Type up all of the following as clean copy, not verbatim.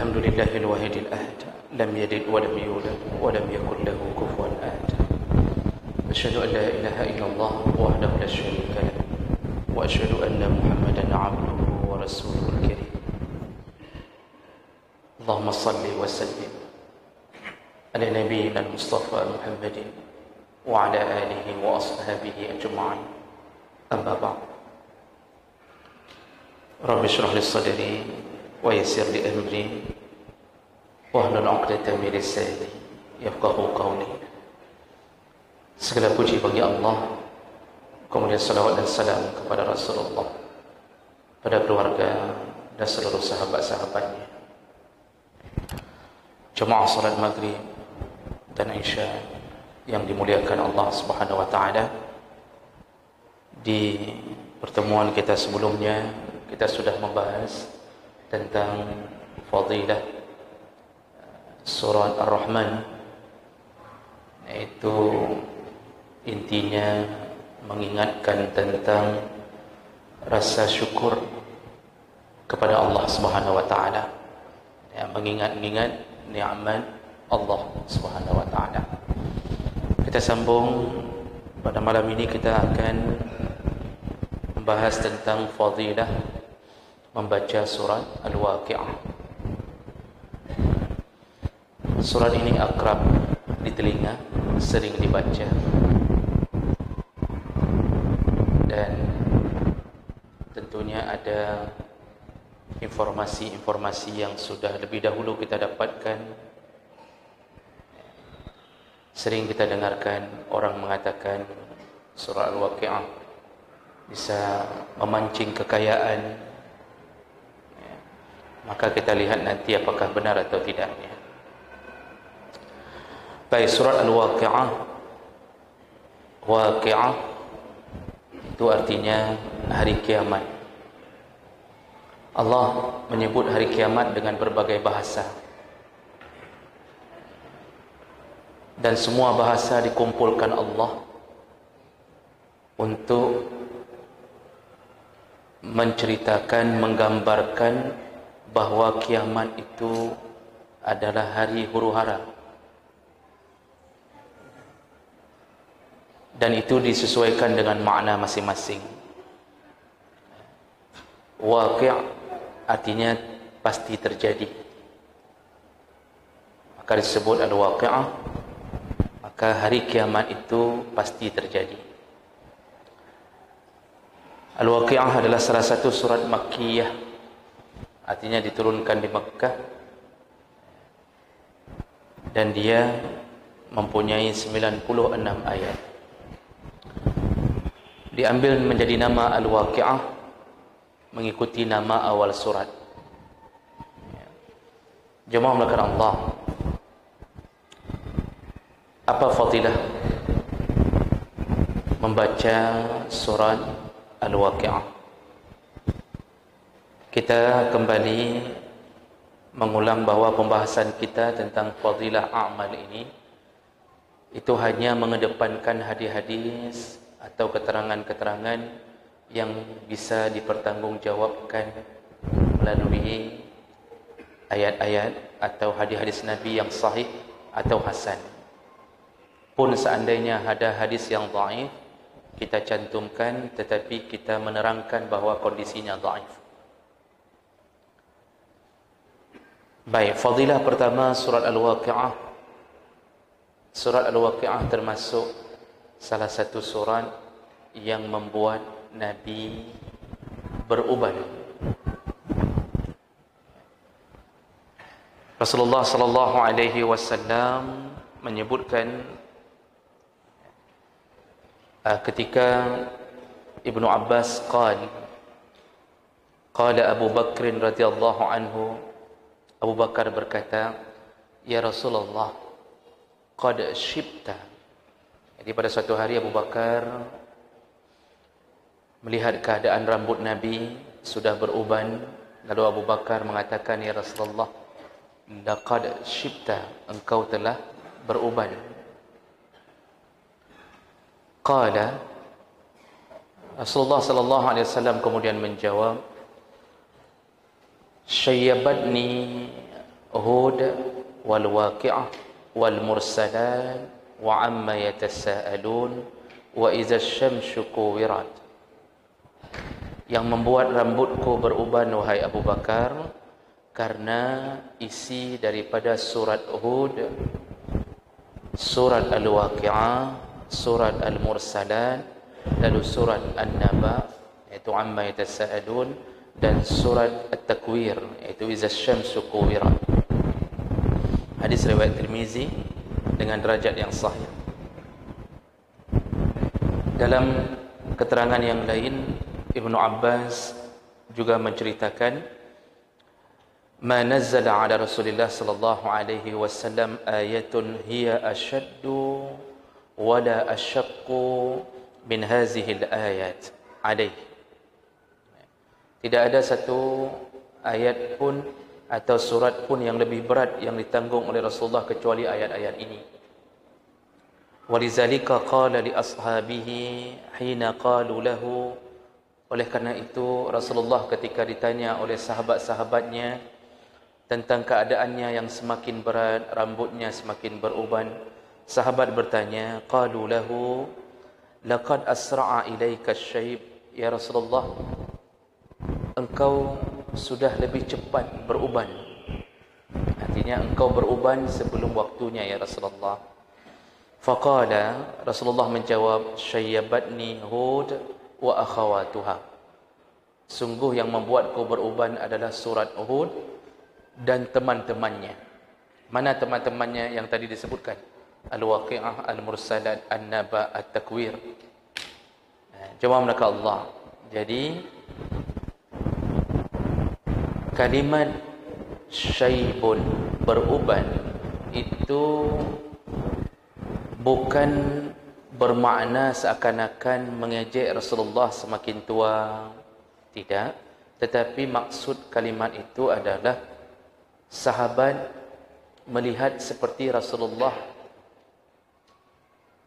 الحمد لله الواحد الأحد لم يلد ولم يولد ولم يكن له كفوا أحد أشهد أن لا إله إلا الله وحده لا شريك له وأشهد أن محمدا عبده ورسوله الكريم اللهم صل وسلم على نبينا المصطفى محمد وعلى آله وأصحابه أجمعين أما بعد رب اشرح لي صدري ويسر لي أمري واحلل عقدة من لساني يفقهوا قولي. Segala puji bagi Allah, kemudian salawat dan salam kepada Rasulullah, pada keluarga dan seluruh sahabat-sahabatnya. Jemaah salat maghrib dan isya yang dimuliakan Allah Subhanahu wa taala. Di pertemuan kita sebelumnya kita sudah membahas tentang fadilah surah Ar-Rahman, yaitu intinya mengingatkan tentang rasa syukur kepada Allah Subhanahu wa taala, ya, mengingat-ingat nikmat Allah Subhanahu wa taala. Kita sambung pada malam ini, kita akan membahas tentang fadilah membaca surat Al-Waqi'ah. Surat ini akrab di telinga, sering dibaca, dan tentunya ada informasi-informasi yang sudah lebih dahulu kita dapatkan. Sering kita dengarkan orang mengatakan surah Al-Waqi'ah bisa memancing kekayaan. Maka kita lihat nanti apakah benar atau tidaknya. Baik, surat Al-Waqi'ah. Waqi'ah itu artinya hari kiamat. Allah menyebut hari kiamat dengan berbagai bahasa, dan semua bahasa dikumpulkan Allah untuk menceritakan, menggambarkan bahwa kiamat itu adalah hari huru-hara, dan itu disesuaikan dengan makna masing-masing. Waqi' artinya pasti terjadi, maka disebut Al-Waqi'ah, maka hari kiamat itu pasti terjadi. Al-Waqi'ah adalah salah satu surat Makkiyah, artinya diturunkan di Makkah, dan dia mempunyai 96 ayat. Diambil menjadi nama Al-Waqi'ah mengikuti nama awal surat. Jemaah melakukan Allah, apa fadilah membaca surat Al-Waqi'ah? Kita kembali mengulang bahawa pembahasan kita tentang fadilah amal ini itu hanya mengedepankan hadis-hadis atau keterangan-keterangan yang bisa dipertanggungjawabkan melalui ayat-ayat atau hadis-hadis Nabi yang sahih atau hasan. Pun seandainya ada hadis yang dhaif, kita cantumkan, tetapi kita menerangkan bahawa kondisinya dhaif. Baik, fadilah pertama surat Al-Waqi'ah. Surat Al-Waqi'ah termasuk salah satu surat yang membuat Nabi beruban. Rasulullah sallallahu alaihi wasallam menyebutkan ketika Ibnu Abbas qala Abu Bakr radhiyallahu anhu, Abu Bakar berkata, "Ya Rasulullah, qad shibta." Jadi pada suatu hari Abu Bakar melihat keadaan rambut Nabi sudah beruban, lalu Abu Bakar mengatakan, "Ya Rasulullah, laqad shibta, engkau telah beruban." Qala, Rasulullah sallallahu alaihi wasallam kemudian menjawab, "Syayyabatni Hud wal waqi'ah wal mursalat wa amma yatasaalun wa idza asy-syamsu kuwirat. Yang membuat rambutku beruban wahai Abu Bakar karena isi daripada surat Hud, surat Al-Waqi'ah, surat Al-Mursalat, lalu surat An-Naba iaitu amma yatasaalun, dan surat At-Takwir iaitu idza asy-syamsu kuwirat. Hadis riwayat Tirmizi dengan derajat yang sahih. Dalam keterangan yang lain, Ibnu Abbas juga menceritakan, ma nazzala ala Rasulillah sallallahu alaihi wasallam ayatun hiya ashaddu wala ashaqqu min hazihi al-ayat alaihi. Tidak ada satu ayat pun atau surat pun yang lebih berat yang ditanggung oleh Rasulullah kecuali ayat-ayat ini. Walizalika qala li ashabihi hina qalu lahu, oleh karena itu Rasulullah ketika ditanya oleh sahabat-sahabatnya tentang keadaannya yang semakin berat, rambutnya semakin beruban, sahabat bertanya, qalu lahu laqad asra'a ilaika asy-syayb, ya Rasulullah, engkau sudah lebih cepat beruban. Artinya engkau beruban sebelum waktunya ya Rasulullah. Faqala, Rasulullah menjawab, syayyabatni Hud wa akhawatuha. Sungguh yang membuatku beruban adalah surat Hud dan teman-temannya. Mana teman-temannya yang tadi disebutkan? Al-Waqi'ah, Al-Mursalat, An-Naba, At-Takwir. Jemaah melaka Allah. Jadi kalimat syaibun, beruban, itu bukan bermakna seakan-akan mengejek Rasulullah semakin tua. Tidak. Tetapi maksud kalimat itu adalah sahabat melihat seperti Rasulullah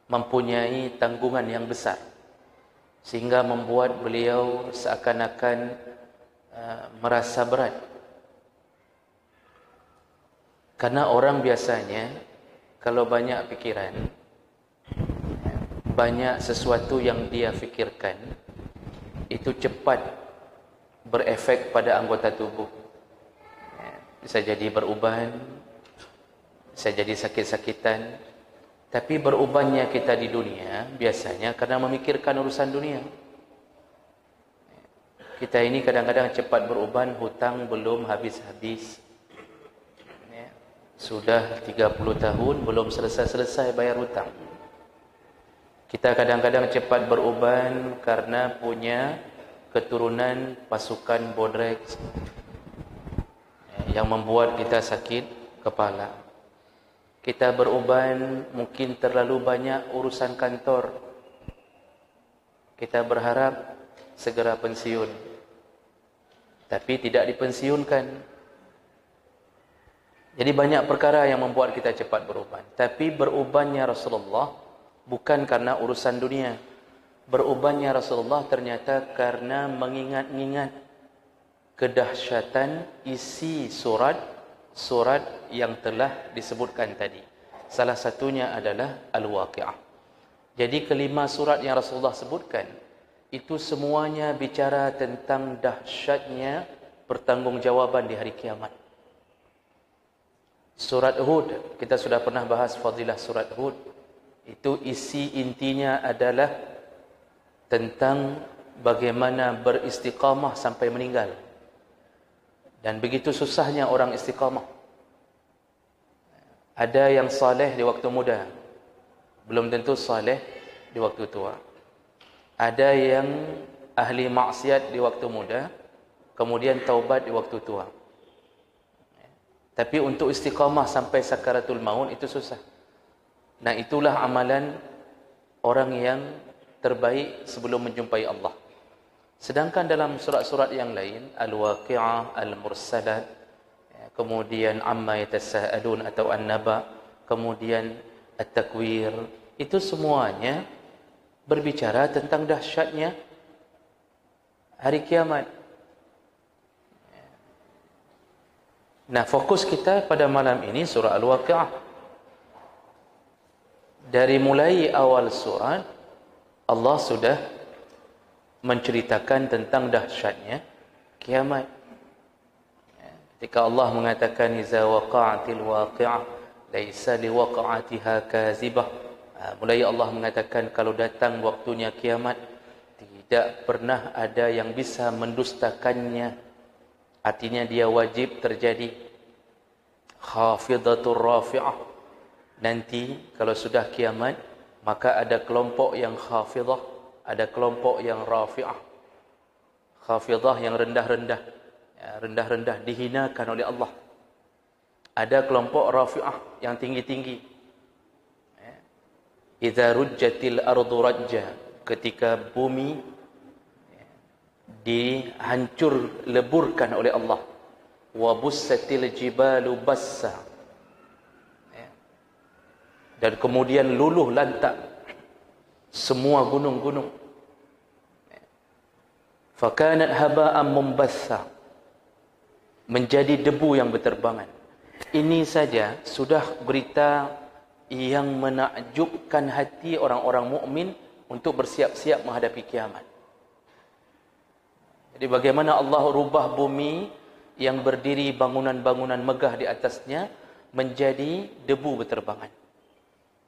mempunyai tanggungan yang besar, sehingga membuat beliau seakan-akan merasa berat. Karena orang biasanya kalau banyak pikiran, banyak sesuatu yang dia fikirkan, itu cepat berefek pada anggota tubuh. Bisa jadi beruban, bisa jadi sakit-sakitan. Tapi berubannya kita di dunia biasanya karena memikirkan urusan dunia. Kita ini kadang-kadang cepat beruban, hutang belum habis-habis. Sudah 30 tahun belum selesai-selesai bayar hutang. Kita kadang-kadang cepat beruban karena punya keturunan pasukan bodrek yang membuat kita sakit kepala. Kita beruban mungkin terlalu banyak urusan kantor. Kita berharap segera pensiun, tapi tidak dipensiunkan. Jadi banyak perkara yang membuat kita cepat beruban. Tapi berubannya Rasulullah bukan karena urusan dunia. Berubannya Rasulullah ternyata karena mengingat-ingat kedahsyatan isi surat yang telah disebutkan tadi. Salah satunya adalah Al-Waqi'ah. Jadi kelima surat yang Rasulullah sebutkan itu semuanya bicara tentang dahsyatnya pertanggungjawaban di hari kiamat. Surat Hud, kita sudah pernah bahas fadilah surat Hud. Itu isi intinya adalah tentang bagaimana beristiqamah sampai meninggal. Dan begitu susahnya orang istiqamah. Ada yang saleh di waktu muda, belum tentu saleh di waktu tua. Ada yang ahli maksiat di waktu muda, kemudian taubat di waktu tua. Tapi untuk istiqamah sampai sakaratul maut itu susah. Nah, itulah amalan orang yang terbaik sebelum menjumpai Allah. Sedangkan dalam surat-surat yang lain, Al-Waqi'ah, Al-Mursalat, kemudian Amma Yatasaalun atau An-Naba, kemudian At-Takwir, itu semuanya berbicara tentang dahsyatnya hari kiamat. Nah, fokus kita pada malam ini surah Al-Waqi'ah. Dari mulai awal surat, Allah sudah menceritakan tentang dahsyatnya kiamat. Ketika Allah mengatakan iza waqa'atil waqi'ah laisa liwaqa'atiha kazibah. Mulai Allah mengatakan kalau datang waktunya kiamat, tidak pernah ada yang bisa mendustakannya. Artinya dia wajib terjadi. Khafidatur rafi'ah. Nanti kalau sudah kiamat, maka ada kelompok yang khafidah, ada kelompok yang rafi'ah. Khafidah yang rendah-rendah, rendah-rendah, dihinakan oleh Allah. Ada kelompok rafi'ah yang tinggi-tinggi. Idza rujjatil ardu rajja, ketika bumi dihancur leburkan oleh Allah. Wa bussatil jibalu bassa, dan kemudian luluh lantak semua gunung-gunung. Fakanat haba'an mumbatha, menjadi debu yang berterbangan. Ini saja sudah berita yang menakjubkan hati orang-orang mukmin untuk bersiap-siap menghadapi kiamat. Jadi bagaimana Allah rubah bumi yang berdiri bangunan-bangunan megah di atasnya menjadi debu berterbangan.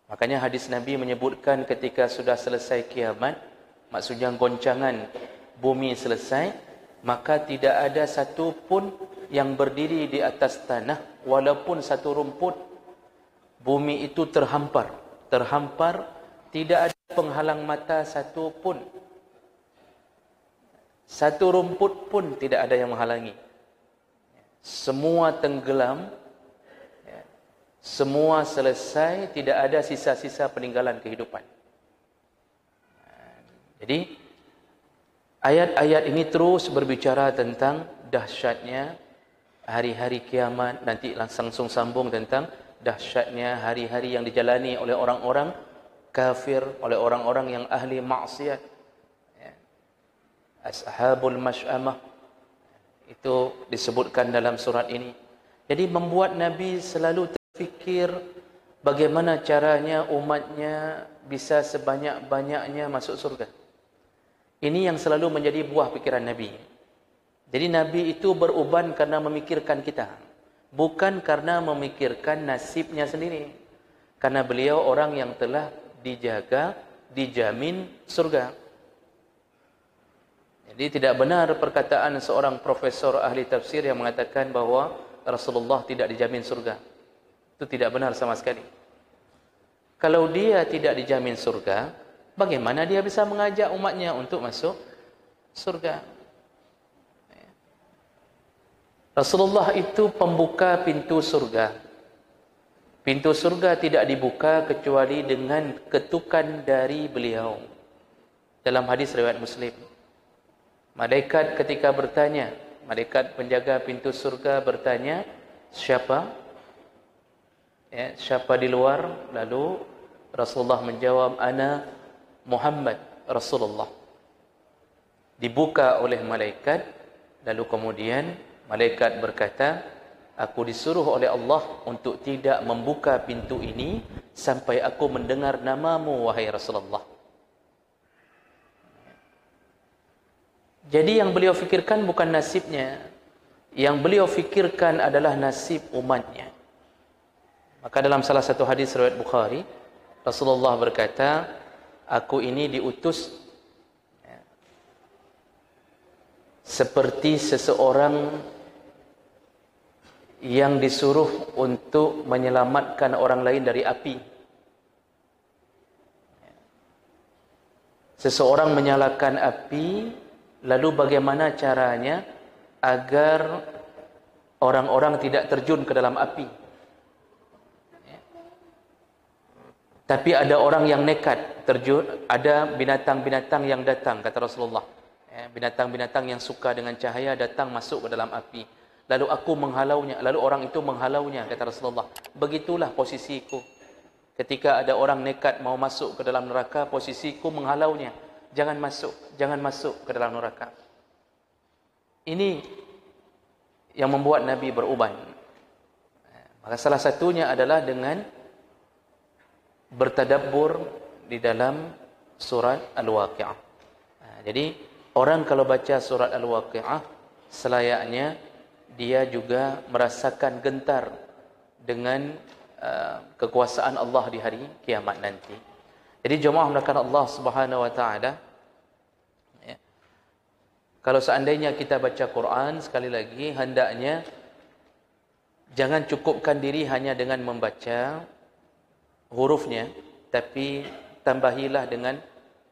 Makanya hadis Nabi menyebutkan ketika sudah selesai kiamat, maksudnya goncangan bumi selesai, maka tidak ada satu pun yang berdiri di atas tanah, walaupun satu rumput. Bumi itu terhampar, tidak ada penghalang mata satu pun. Satu rumput pun tidak ada yang menghalangi. Semua tenggelam, semua selesai, tidak ada sisa-sisa peninggalan kehidupan. Jadi ayat-ayat ini terus berbicara tentang dahsyatnya hari-hari kiamat. Nanti langsung sambung tentang dahsyatnya hari-hari yang dijalani oleh orang-orang kafir, oleh orang-orang yang ahli maksiat. Ashabul masy'amah itu disebutkan dalam surat ini. Jadi membuat Nabi selalu terfikir bagaimana caranya umatnya bisa sebanyak-banyaknya masuk surga. Ini yang selalu menjadi buah pikiran Nabi. Jadi Nabi itu beruban karena memikirkan kita, bukan karena memikirkan nasibnya sendiri. Karena beliau orang yang telah dijaga, dijamin surga. Jadi tidak benar perkataan seorang profesor ahli tafsir yang mengatakan bahawa Rasulullah tidak dijamin surga. Itu tidak benar sama sekali. Kalau dia tidak dijamin surga, bagaimana dia bisa mengajak umatnya untuk masuk surga? Rasulullah itu pembuka pintu surga. Pintu surga tidak dibuka kecuali dengan ketukan dari beliau. Dalam hadis riwayat Muslim, malaikat ketika bertanya, malaikat penjaga pintu surga bertanya, siapa? Siapa di luar? Lalu Rasulullah menjawab, ana Muhammad Rasulullah. Dibuka oleh malaikat, lalu kemudian malaikat berkata, aku disuruh oleh Allah untuk tidak membuka pintu ini sampai aku mendengar namamu, wahai Rasulullah. Jadi yang beliau fikirkan bukan nasibnya. Yang beliau fikirkan adalah nasib umatnya. Maka dalam salah satu hadis riwayat Bukhari, Rasulullah berkata, aku ini diutus seperti seseorang yang disuruh untuk menyelamatkan orang lain dari api. Seseorang menyalakan api, lalu bagaimana caranya agar orang-orang tidak terjun ke dalam api? Tapi ada orang yang nekat terjun, ada binatang-binatang yang datang, kata Rasulullah. Binatang-binatang yang suka dengan cahaya datang masuk ke dalam api. Lalu aku menghalaunya, lalu orang itu menghalaunya, kata Rasulullah. Begitulah posisiku. Ketika ada orang nekat mau masuk ke dalam neraka, posisiku menghalaunya. Jangan masuk ke dalam neraka. Ini yang membuat Nabi beruban. Maka salah satunya adalah dengan bertadabbur di dalam surat Al-Waqi'ah. Jadi orang kalau baca surat Al-Waqi'ah, selayaknya dia juga merasakan gentar dengan kekuasaan Allah di hari kiamat nanti. Jadi jemaah melakukan Allah Subhanahu wa taala, ya, kalau seandainya kita baca Quran, sekali lagi hendaknya jangan cukupkan diri hanya dengan membaca hurufnya, tapi tambahilah dengan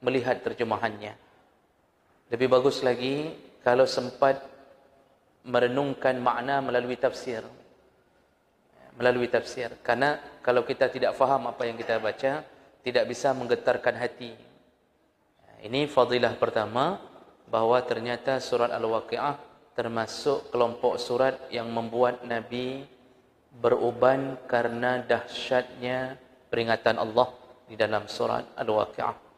melihat terjemahannya. Lebih bagus lagi kalau sempat merenungkan makna melalui tafsir. Karena kalau kita tidak faham apa yang kita baca, tidak bisa menggetarkan hati. Ini fadilah pertama, bahawa ternyata surat Al-Waqi'ah termasuk kelompok surat yang membuat Nabi beruban karena dahsyatnya peringatan Allah di dalam surat Al-Waqi'ah.